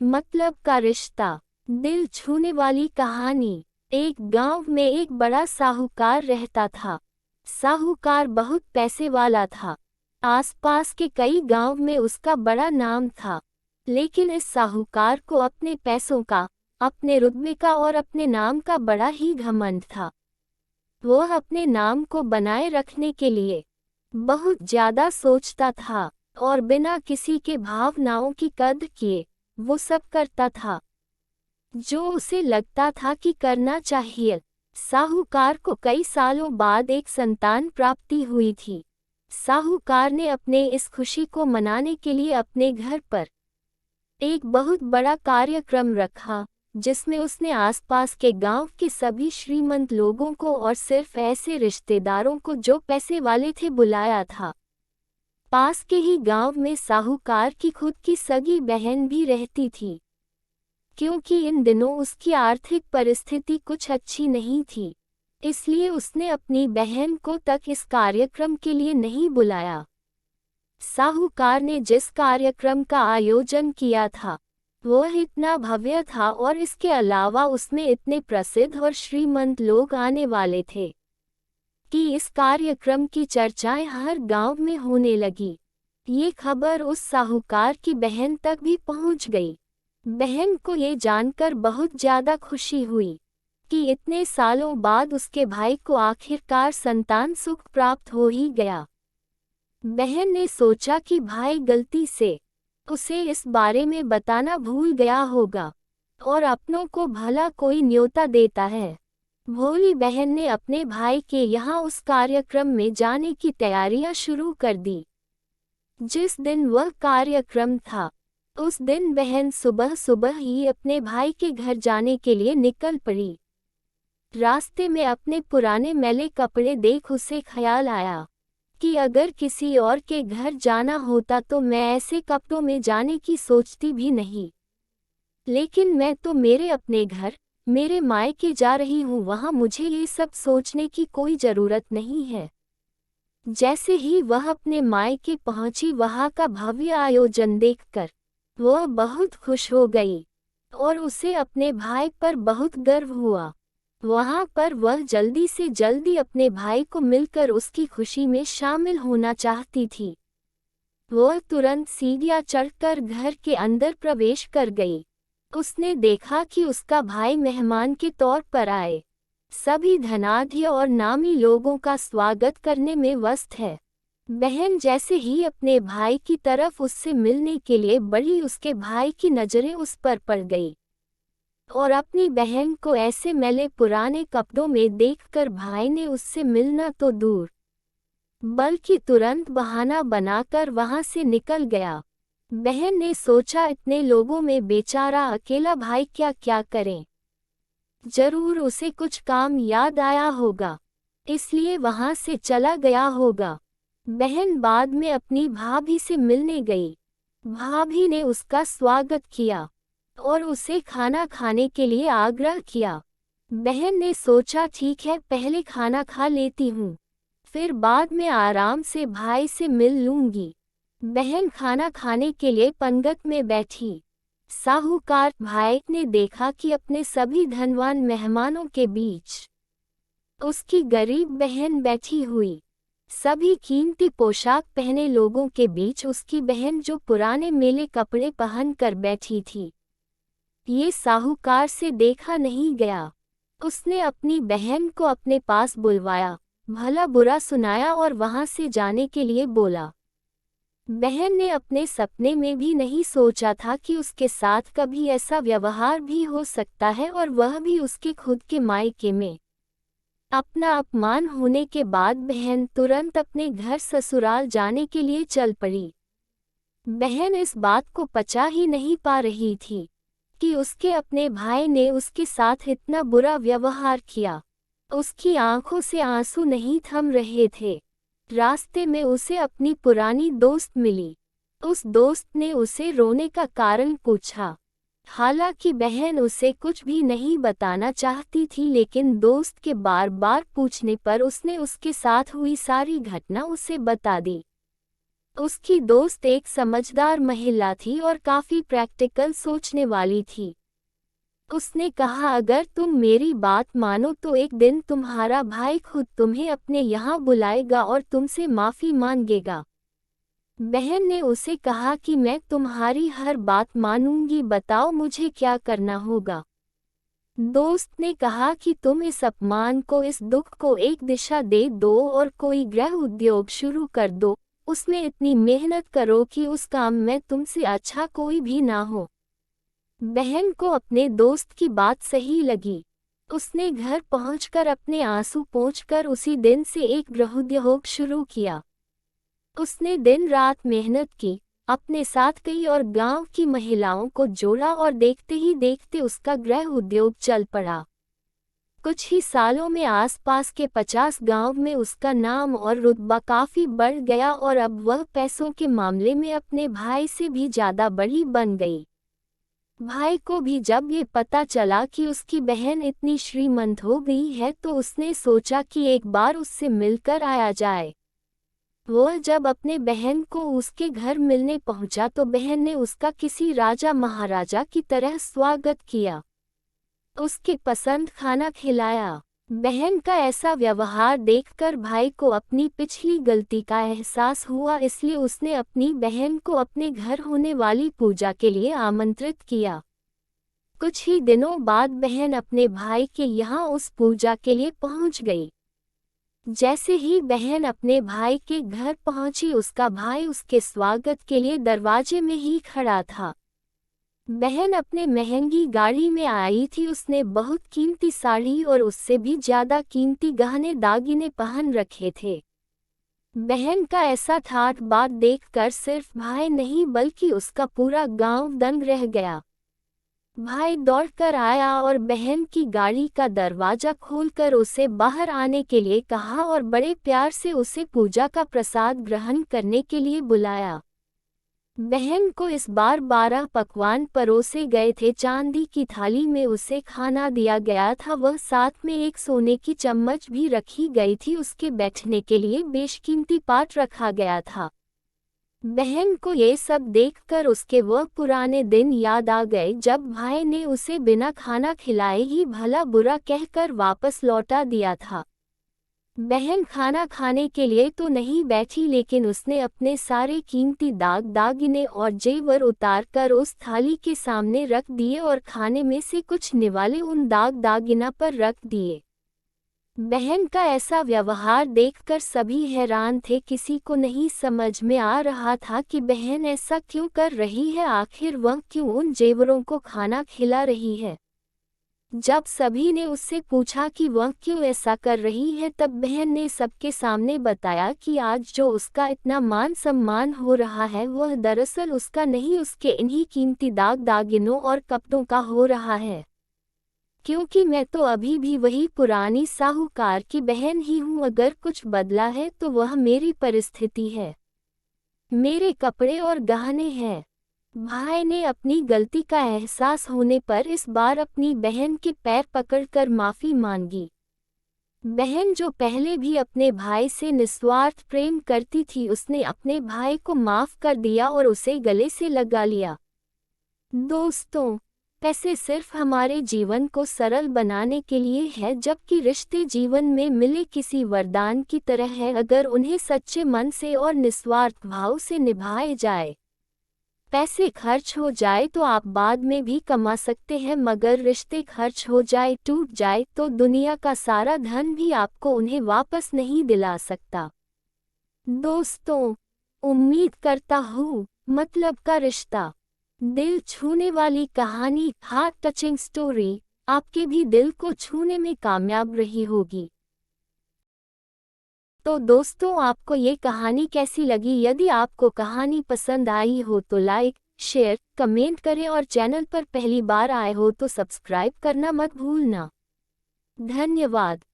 मतलब का रिश्ता। दिल छूने वाली कहानी। एक गांव में एक बड़ा साहूकार रहता था। साहूकार बहुत पैसे वाला था। आसपास के कई गांव में उसका बड़ा नाम था। लेकिन इस साहूकार को अपने पैसों का, अपने रुतबे का और अपने नाम का बड़ा ही घमंड था। वह अपने नाम को बनाए रखने के लिए बहुत ज्यादा सोचता था और बिना किसी के भावनाओं की कद्र किए वो सब करता था जो उसे लगता था कि करना चाहिए। साहूकार को कई सालों बाद एक संतान प्राप्ति हुई थी। साहूकार ने अपने इस खुशी को मनाने के लिए अपने घर पर एक बहुत बड़ा कार्यक्रम रखा, जिसमें उसने आसपास के गांव के सभी श्रीमंत लोगों को और सिर्फ ऐसे रिश्तेदारों को जो पैसे वाले थे बुलाया था। पास के ही गांव में साहूकार की खुद की सगी बहन भी रहती थी। क्योंकि इन दिनों उसकी आर्थिक परिस्थिति कुछ अच्छी नहीं थी, इसलिए उसने अपनी बहन को तक इस कार्यक्रम के लिए नहीं बुलाया। साहूकार ने जिस कार्यक्रम का आयोजन किया था वह इतना भव्य था और इसके अलावा उसमें इतने प्रसिद्ध और श्रीमंत लोग आने वाले थे कि इस कार्यक्रम की चर्चाएं हर गांव में होने लगी। ये खबर उस साहूकार की बहन तक भी पहुंच गई। बहन को ये जानकर बहुत ज्यादा खुशी हुई कि इतने सालों बाद उसके भाई को आखिरकार संतान सुख प्राप्त हो ही गया। बहन ने सोचा कि भाई गलती से उसे इस बारे में बताना भूल गया होगा और अपनों को भला कोई न्योता देता है। भोली बहन ने अपने भाई के यहाँ उस कार्यक्रम में जाने की तैयारियां शुरू कर दी। जिस दिन वह कार्यक्रम था उस दिन बहन सुबह सुबह ही अपने भाई के घर जाने के लिए निकल पड़ी। रास्ते में अपने पुराने मैले कपड़े देख उसे ख्याल आया कि अगर किसी और के घर जाना होता तो मैं ऐसे कपड़ों में जाने की सोचती भी नहीं, लेकिन मैं तो मेरे अपने घर, मेरे मायके जा रही हूँ, वहाँ मुझे ये सब सोचने की कोई जरूरत नहीं है। जैसे ही वह अपने मायके पहुंची वहाँ का भव्य आयोजन देखकर वह बहुत खुश हो गई और उसे अपने भाई पर बहुत गर्व हुआ। वहाँ पर वह जल्दी से जल्दी अपने भाई को मिलकर उसकी खुशी में शामिल होना चाहती थी। वह तुरंत सीढ़ियाँ चढ़कर घर के अंदर प्रवेश कर गई। उसने देखा कि उसका भाई मेहमान के तौर पर आए सभी धनाढ्य और नामी लोगों का स्वागत करने में व्यस्त है। बहन जैसे ही अपने भाई की तरफ उससे मिलने के लिए बढ़ी उसके भाई की नजरें उस पर पड़ गई और अपनी बहन को ऐसे मैले पुराने कपड़ों में देखकर भाई ने उससे मिलना तो दूर बल्कि तुरंत बहाना बनाकर वहां से निकल गया। बहन ने सोचा इतने लोगों में बेचारा अकेला भाई क्या क्या करे, जरूर उसे कुछ काम याद आया होगा, इसलिए वहां से चला गया होगा। बहन बाद में अपनी भाभी से मिलने गई। भाभी ने उसका स्वागत किया और उसे खाना खाने के लिए आग्रह किया। बहन ने सोचा ठीक है, पहले खाना खा लेती हूँ, फिर बाद में आराम से भाई से मिल लूंगी। बहन खाना खाने के लिए पंगत में बैठी। साहूकार भाई ने देखा कि अपने सभी धनवान मेहमानों के बीच उसकी गरीब बहन बैठी हुई। सभी कीमती पोशाक पहने लोगों के बीच उसकी बहन जो पुराने मेले कपड़े पहन कर बैठी थी। ये साहूकार से देखा नहीं गया। उसने अपनी बहन को अपने पास बुलवाया, भला बुरा सुनाया और वहां से जाने के लिए बोला। बहन ने अपने सपने में भी नहीं सोचा था कि उसके साथ कभी ऐसा व्यवहार भी हो सकता है और वह भी उसके खुद के मायके में। अपना अपमान होने के बाद बहन तुरंत अपने घर ससुराल जाने के लिए चल पड़ी। बहन इस बात को पचा ही नहीं पा रही थी कि उसके अपने भाई ने उसके साथ इतना बुरा व्यवहार किया। उसकी आंखों से आंसू नहीं थम रहे थे। रास्ते में उसे अपनी पुरानी दोस्त मिली। उस दोस्त ने उसे रोने का कारण पूछा। हालांकि बहन उसे कुछ भी नहीं बताना चाहती थी, लेकिन दोस्त के बार बार पूछने पर उसने उसके साथ हुई सारी घटना उसे बता दी। उसकी दोस्त एक समझदार महिला थी और काफी प्रैक्टिकल सोचने वाली थी। उसने कहा, अगर तुम मेरी बात मानो तो एक दिन तुम्हारा भाई खुद तुम्हें अपने यहाँ बुलाएगा और तुमसे माफी मांगेगा। बहन ने उसे कहा कि मैं तुम्हारी हर बात मानूंगी, बताओ मुझे क्या करना होगा। दोस्त ने कहा कि तुम इस अपमान को, इस दुख को एक दिशा दे दो और कोई गृह उद्योग शुरू कर दो। उसमें इतनी मेहनत करो कि उस काम में तुमसे अच्छा कोई भी ना हो। बहन को अपने दोस्त की बात सही लगी। उसने घर पहुंचकर अपने आंसू पोंछकर उसी दिन से एक गृहोद्योग शुरू किया। उसने दिन रात मेहनत की, अपने साथ कई और गांव की महिलाओं को जोड़ा और देखते ही देखते उसका गृह उद्योग चल पड़ा। कुछ ही सालों में आसपास के 50 गांव में उसका नाम और रुतबा काफी बढ़ गया और अब वह पैसों के मामले में अपने भाई से भी ज्यादा बड़ी बन गई। भाई को भी जब ये पता चला कि उसकी बहन इतनी श्रीमंत हो गई है तो उसने सोचा कि एक बार उससे मिलकर आया जाए। वह जब अपने बहन को उसके घर मिलने पहुंचा तो बहन ने उसका किसी राजा महाराजा की तरह स्वागत किया, उसके पसंद खाना खिलाया। बहन का ऐसा व्यवहार देखकर भाई को अपनी पिछली गलती का एहसास हुआ, इसलिए उसने अपनी बहन को अपने घर होने वाली पूजा के लिए आमंत्रित किया। कुछ ही दिनों बाद बहन अपने भाई के यहाँ उस पूजा के लिए पहुंच गई। जैसे ही बहन अपने भाई के घर पहुंची, उसका भाई उसके स्वागत के लिए दरवाजे में ही खड़ा था। बहन अपने महंगी गाड़ी में आई थी। उसने बहुत कीमती साड़ी और उससे भी ज्यादा कीमती गहने दागिने पहन रखे थे। बहन का ऐसा ठाठ बात देखकर सिर्फ भाई नहीं बल्कि उसका पूरा गांव दंग रह गया। भाई दौड़कर आया और बहन की गाड़ी का दरवाजा खोलकर उसे बाहर आने के लिए कहा और बड़े प्यार से उसे पूजा का प्रसाद ग्रहण करने के लिए बुलाया। बहन को इस बार 12 पकवान परोसे गए थे। चांदी की थाली में उसे खाना दिया गया था। वह साथ में एक सोने की चम्मच भी रखी गई थी। उसके बैठने के लिए बेशकीमती पाट रखा गया था। बहन को ये सब देखकर उसके वह पुराने दिन याद आ गए जब भाई ने उसे बिना खाना खिलाए ही भला बुरा कहकर वापस लौटा दिया था। बहन खाना खाने के लिए तो नहीं बैठी, लेकिन उसने अपने सारे कीमती दागिने और जेवर उतार कर उस थाली के सामने रख दिए और खाने में से कुछ निवाले उन दागिना पर रख दिए। बहन का ऐसा व्यवहार देखकर सभी हैरान थे। किसी को नहीं समझ में आ रहा था कि बहन ऐसा क्यों कर रही है, आखिर वह क्यों उन जेवरों को खाना खिला रही है। जब सभी ने उससे पूछा कि वह क्यों ऐसा कर रही है, तब बहन ने सबके सामने बताया कि आज जो उसका इतना मान सम्मान हो रहा है वह दरअसल उसका नहीं, उसके इन्हीं कीमती दागिनों और कपड़ों का हो रहा है। क्योंकि मैं तो अभी भी वही पुरानी साहूकार की बहन ही हूँ। अगर कुछ बदला है तो वह मेरी परिस्थिति है, मेरे कपड़े और गहने हैं। भाई ने अपनी गलती का एहसास होने पर इस बार अपनी बहन के पैर पकड़कर माफी मांगी। बहन जो पहले भी अपने भाई से निस्वार्थ प्रेम करती थी, उसने अपने भाई को माफ कर दिया और उसे गले से लगा लिया। दोस्तों, पैसे सिर्फ हमारे जीवन को सरल बनाने के लिए है, जबकि रिश्ते जीवन में मिले किसी वरदान की तरह है अगर उन्हें सच्चे मन से और निस्वार्थ भाव से निभाए जाए। पैसे खर्च हो जाए तो आप बाद में भी कमा सकते हैं, मगर रिश्ते खर्च हो जाए, टूट जाए तो दुनिया का सारा धन भी आपको उन्हें वापस नहीं दिला सकता। दोस्तों, उम्मीद करता हूँ मतलब का रिश्ता, दिल छूने वाली कहानी, हार्ट टचिंग स्टोरी आपके भी दिल को छूने में कामयाब रही होगी। तो दोस्तों, आपको ये कहानी कैसी लगी? यदि आपको कहानी पसंद आई हो तो लाइक, शेयर, कमेंट करें और चैनल पर पहली बार आए हो तो सब्सक्राइब करना मत भूलना। धन्यवाद।